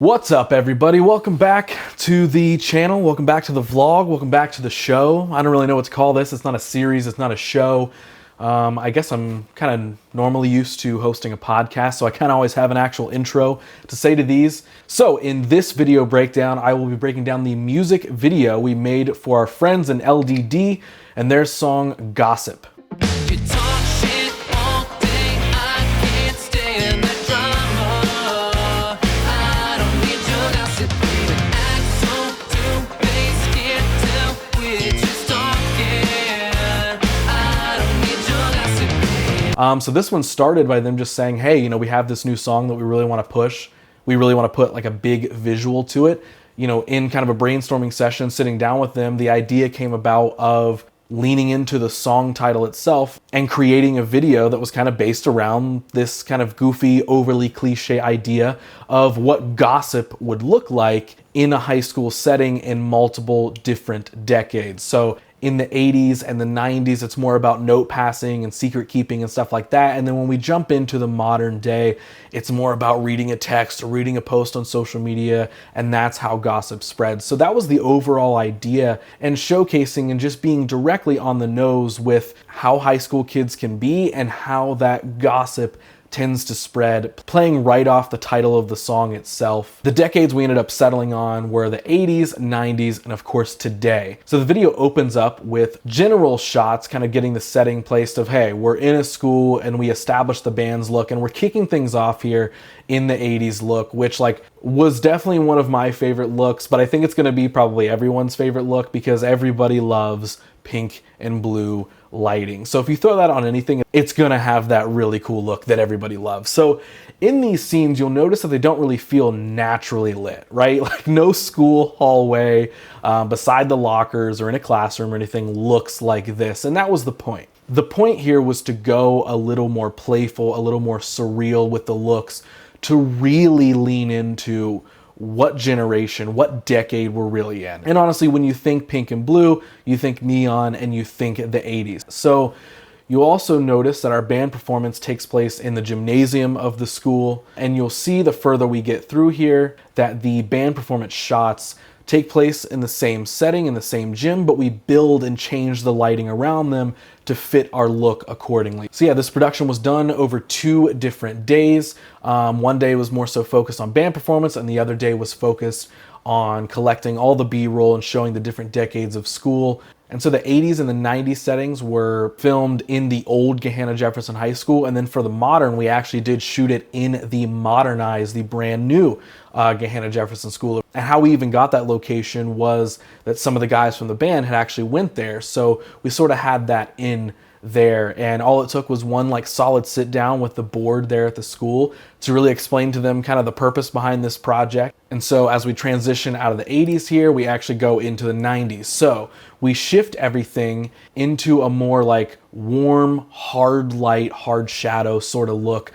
What's up, everybody? Welcome back to the channel. Welcome back to the vlog. Welcome back to the show. I don't really know what to call this. It's not a series. It's not a show. I guess I'm kind of normally used to hosting a podcast, so I kind of always have an actual intro to say to these. So in this video breakdown, I will be breaking down the music video we made for our friends in LDD and their song Gossip. So this one started by them just saying, hey, we have this new song that we really want to push. We really want to put like a big visual to it. In kind of a brainstorming session, sitting down with them, the idea came about of leaning into the song title itself and creating a video that was kind of based around this kind of goofy, overly cliche idea of what gossip would look like in a high school setting in multiple different decades. So in the 80s and the 90s, it's more about note passing and secret keeping and stuff like that. And then when we jump into the modern day, it's more about reading a text or reading a post on social media, and that's how gossip spreads. So that was the overall idea, and showcasing and just being directly on the nose with how high school kids can be and how that gossip tends to spread, playing right off the title of the song itself. The decades we ended up settling on were the 80s, 90s, and of course today. So the video opens up with general shots, kind of getting the setting placed of, hey, we're in a school and we established the band's look and we're kicking things off here in the 80s look, which was definitely one of my favorite looks, but I think it's gonna be probably everyone's favorite look because everybody loves pink and blue lighting. So if you throw that on anything, it's gonna have that really cool look that everybody loves. So in these scenes, you'll notice that they don't really feel naturally lit, right? Like no school hallway beside the lockers or in a classroom or anything looks like this. And that was the point. The point here was to go a little more playful, a little more surreal with the looks, to really lean into what generation, what decade we're really in. And honestly, when you think pink and blue, you think neon and you think the 80s. So you'll also notice that our band performance takes place in the gymnasium of the school. And you'll see the further we get through here that the band performance shots take place in the same setting, in the same gym, but we build and change the lighting around them to fit our look accordingly. So yeah, this production was done over 2 different days. One day was more so focused on band performance, and the other day was focused on collecting all the B-roll and showing the different decades of school. And so the 80s and the 90s settings were filmed in the old Gahanna Jefferson High School, and then for the modern, we actually did shoot it in the modernized, the brand new Gahanna Jefferson School. And how we even got that location was that some of the guys from the band had actually went there, so we sort of had that in there, and all it took was one solid sit down with the board there at the school to really explain to them kind of the purpose behind this project. And so as we transition out of the 80s here, we actually go into the 90s. So we shift everything into a more warm, hard light, hard shadow sort of look.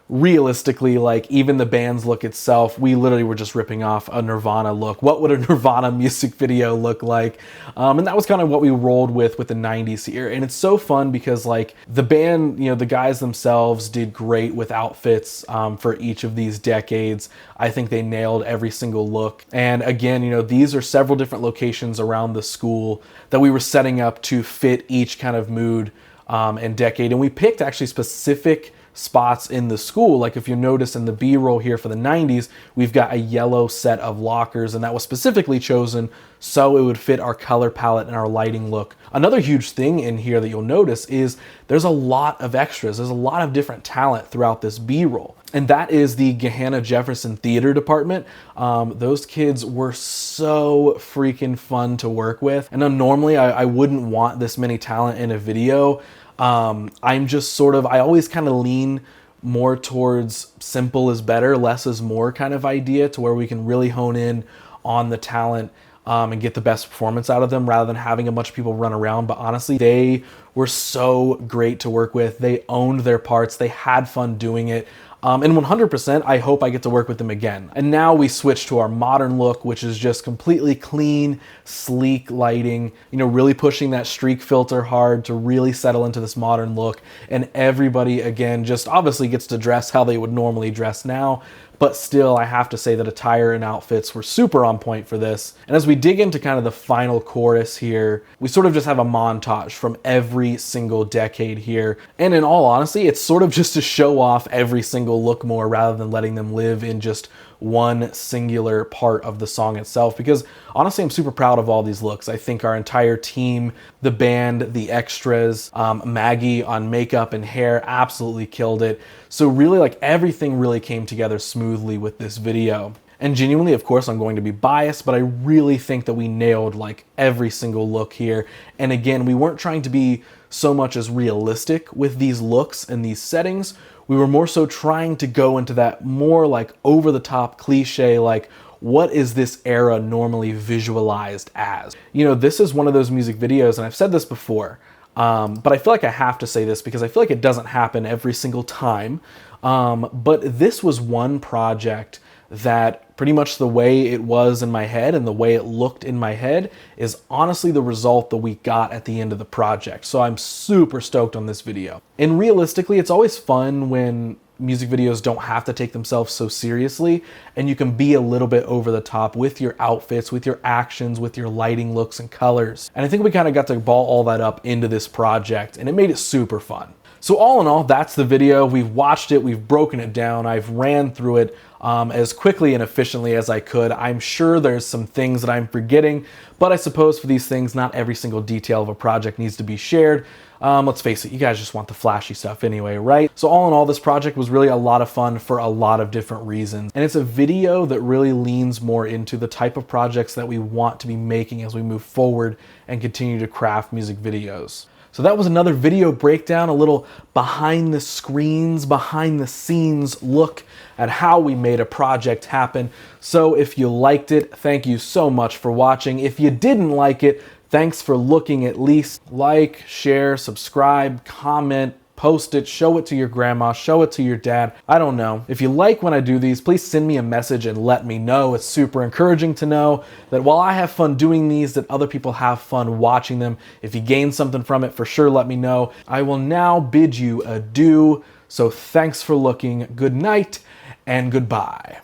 Realistically, even the band's look itself, we literally were just ripping off a Nirvana look. What would a Nirvana music video look like? And that was kind of what we rolled with the 90s here. And it's so fun because the band, the guys themselves did great with outfits for each of these decades. I think they nailed every single look. And again, these are several different locations around the school that we were setting up to fit each kind of mood and decade. And we picked actually specific spots in the school. Like if you notice in the B-roll here for the 90s, we've got a yellow set of lockers, and that was specifically chosen so it would fit our color palette and our lighting look. Another huge thing in here that you'll notice is there's a lot of extras. There's a lot of different talent throughout this B-roll. And that is the Gahanna Jefferson Theater Department. Those kids were so freaking fun to work with. And normally I wouldn't want this many talent in a video. I'm just I always kind of lean more towards simple is better, less is more kind of idea, to where we can really hone in on the talent and get the best performance out of them rather than having a bunch of people run around. But honestly, they were so great to work with. They owned their parts. They had fun doing it. And 100%, I hope I get to work with them again. And now we switch to our modern look, which is just completely clean, sleek lighting, really pushing that streak filter hard to really settle into this modern look. And everybody, again, just obviously gets to dress how they would normally dress now, but still I have to say that attire and outfits were super on point for this. And as we dig into kind of the final chorus here, we sort of just have a montage from every single decade here. And in all honesty, it's sort of just to show off every single look more rather than letting them live in just one singular part of the song itself, because honestly I'm super proud of all these looks. I think our entire team, the band, the extras, Maggie on makeup and hair absolutely killed it. So really, like, everything really came together smoothly with this video. And genuinely, of course, I'm going to be biased, but I really think that we nailed like every single look here. And again, we weren't trying to be so much as realistic with these looks and these settings. We were more so trying to go into that more like over the top cliche, like, what is this era normally visualized as? You know, this is one of those music videos, and I've said this before, but I feel like I have to say this because I feel like it doesn't happen every single time. But this was one project that pretty much the way it was in my head and the way it looked in my head is honestly the result that we got at the end of the project. So I'm super stoked on this video. And realistically, it's always fun when music videos don't have to take themselves so seriously and you can be a little bit over the top with your outfits, with your actions, with your lighting, looks, and colors. And I think we kind of got to ball all that up into this project, and it made it super fun. So all in all, that's the video. We've watched it, we've broken it down, I've ran through it as quickly and efficiently as I could. I'm sure there's some things that I'm forgetting, but I suppose for these things, not every single detail of a project needs to be shared. Let's face it, you guys just want the flashy stuff anyway, right? So all in all, this project was really a lot of fun for a lot of different reasons. And it's a video that really leans more into the type of projects that we want to be making as we move forward and continue to craft music videos. So that was another video breakdown, a little behind the screens, behind the scenes look at how we made a project happen. So if you liked it, thank you so much for watching. If you didn't like it, thanks for looking at least. Like, share, subscribe, comment, post it, show it to your grandma, show it to your dad. I don't know. If you like when I do these, please send me a message and let me know. It's super encouraging to know that while I have fun doing these, that other people have fun watching them. If you gain something from it, for sure let me know. I will now bid you adieu. So thanks for looking. Good night and goodbye.